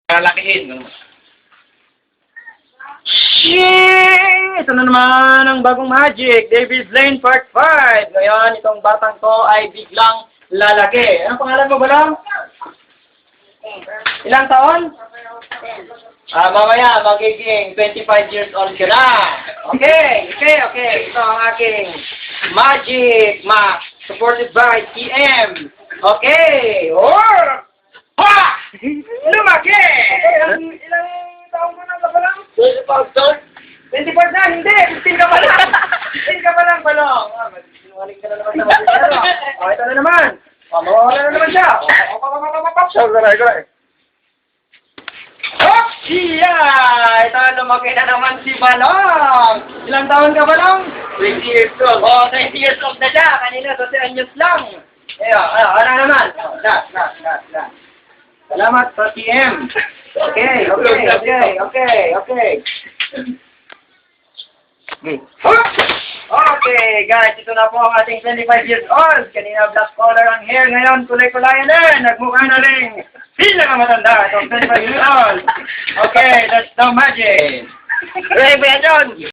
Lalakihin. Shit! Ito na naman ang bagong magic, David Lane Part 5. Ngayon, itong batang to ay biglang lalaki. Anong pangalan mo ba lang? Ilang taon? Mamaya, magiging 25 years old ka na. Okay. Ito ang aking magic mask, supported by TM. Okay. Ha! Lumaki! Ilang taon mo na ba lang? 25 doon? 24 na, hindi! 15 ka pa lang! 15 ka pa lang, Balong! Sinungaling ka na naman sa mag-isero. Ito na naman! Mawawala na naman siya! Siya! Ito, lumaki na naman si Balong! Ilang taon ka, Balong? 20 years old. 20 years old na siya! Kanina, 12 anyos lang! Ano naman? Last. Salamat sa TM! Okay. Okay, guys, ito na po ang ating 25 years old. Kanina black color ang hair, ngayon kulay-kulay na. Nagmukha na rin. Pinakamatanda itong 25 years old. Okay, that's the magic. Ready ba yan, John?